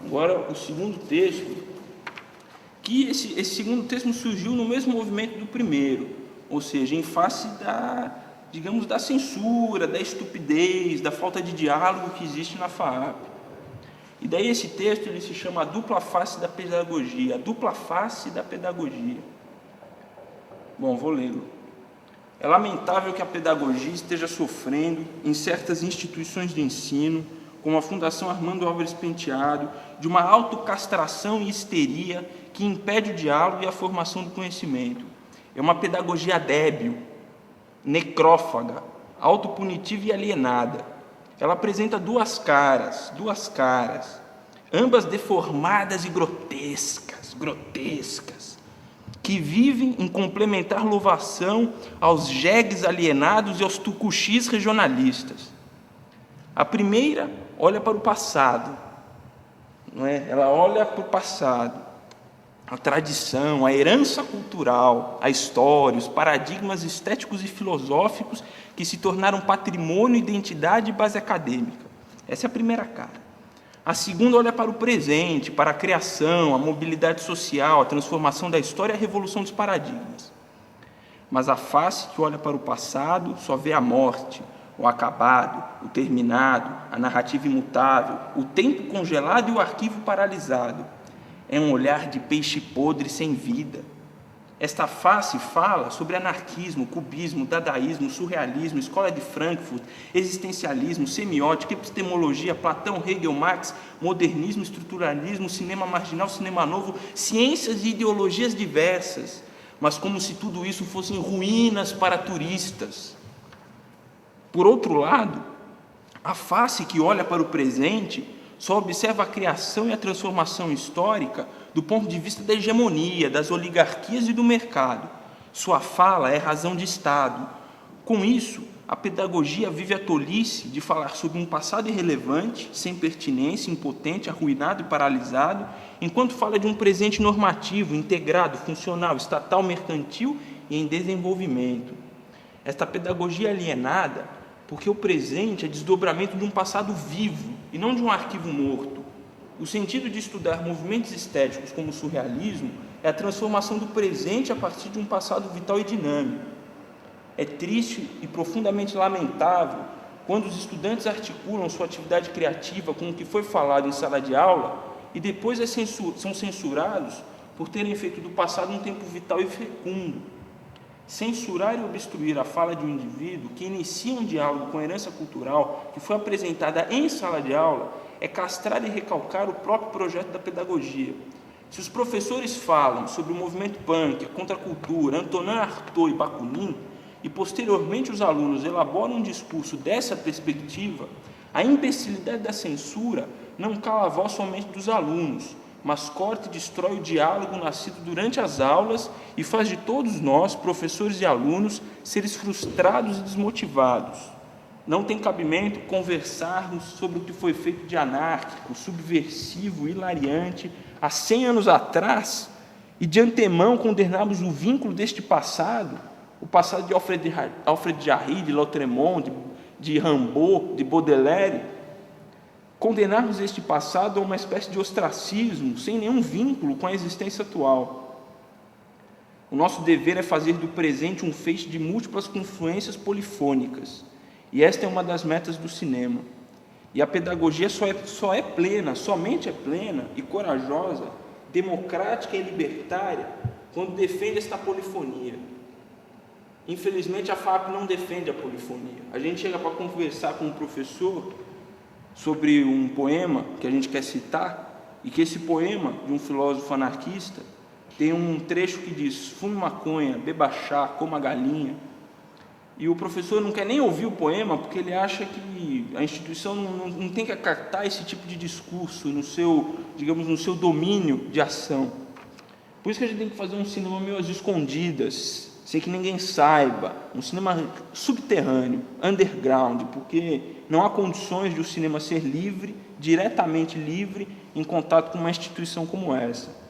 Agora, o segundo texto, que esse segundo texto surgiu no mesmo movimento do primeiro, ou seja, em face da censura, da estupidez, da falta de diálogo que existe na FAAP. E daí esse texto ele se chama A Dupla Face da Pedagogia, a dupla face da pedagogia. Bom, vou lê-lo. É lamentável que a pedagogia esteja sofrendo em certas instituições de ensino, como a Fundação Armando Álvares Penteado, de uma autocastração e histeria que impede o diálogo e a formação do conhecimento. É uma pedagogia débil, necrófaga, autopunitiva e alienada. Ela apresenta duas caras, ambas deformadas e grotescas, que vivem em complementar louvação aos jegues alienados e aos tucuxis regionalistas. A primeira olha para o passado, não é? Ela olha para o passado, a tradição, a herança cultural, a história, os paradigmas estéticos e filosóficos que se tornaram patrimônio, identidade e base acadêmica. Essa é a primeira cara. A segunda olha para o presente, para a criação, a mobilidade social, a transformação da história e a revolução dos paradigmas. Mas a face que olha para o passado só vê a morte, o acabado, o terminado, a narrativa imutável, o tempo congelado e o arquivo paralisado. É um olhar de peixe podre sem vida. Esta face fala sobre anarquismo, cubismo, dadaísmo, surrealismo, escola de Frankfurt, existencialismo, semiótica, epistemologia, Platão, Hegel, Marx, modernismo, estruturalismo, cinema marginal, cinema novo, ciências e ideologias diversas, mas como se tudo isso fossem ruínas para turistas. Por outro lado, a face que olha para o presente só observa a criação e a transformação histórica do ponto de vista da hegemonia, das oligarquias e do mercado. Sua fala é razão de Estado. Com isso, a pedagogia vive a tolice de falar sobre um passado irrelevante, sem pertinência, impotente, arruinado e paralisado, enquanto fala de um presente normativo, integrado, funcional, estatal, mercantil e em desenvolvimento. Esta pedagogia alienada, porque o presente é desdobramento de um passado vivo e não de um arquivo morto. O sentido de estudar movimentos estéticos como o surrealismo é a transformação do presente a partir de um passado vital e dinâmico. É triste e profundamente lamentável quando os estudantes articulam sua atividade criativa com o que foi falado em sala de aula e depois são censurados por terem feito do passado um tempo vital e fecundo. Censurar e obstruir a fala de um indivíduo que inicia um diálogo com a herança cultural que foi apresentada em sala de aula é castrar e recalcar o próprio projeto da pedagogia. Se os professores falam sobre o movimento punk, a contracultura, Antonin Artaud e Bakunin, e posteriormente os alunos elaboram um discurso dessa perspectiva, a imbecilidade da censura não cala a voz somente dos alunos, mas corta e destrói o diálogo nascido durante as aulas e faz de todos nós, professores e alunos, seres frustrados e desmotivados. Não tem cabimento conversarmos sobre o que foi feito de anárquico, subversivo, hilariante há 100 anos atrás e de antemão condenarmos o vínculo deste passado, o passado de Alfred Jarry, de Lautréamont, de Rimbaud, de Baudelaire, condenarmos este passado a uma espécie de ostracismo, sem nenhum vínculo com a existência atual. O nosso dever é fazer do presente um feixe de múltiplas confluências polifônicas, e esta é uma das metas do cinema. E a pedagogia somente é plena e corajosa, democrática e libertária, quando defende esta polifonia. Infelizmente, a FAAP não defende a polifonia. A gente chega para conversar com um professor sobre um poema que a gente quer citar, e que esse poema, de um filósofo anarquista, tem um trecho que diz: fume maconha, beba chá, coma galinha. E o professor não quer nem ouvir o poema, porque ele acha que a instituição não tem que acatar esse tipo de discurso no seu domínio de ação. Por isso que a gente tem que fazer um cinema meio às escondidas, sem que ninguém saiba, um cinema subterrâneo, underground, porque não há condições de o cinema ser livre, diretamente livre, em contato com uma instituição como essa.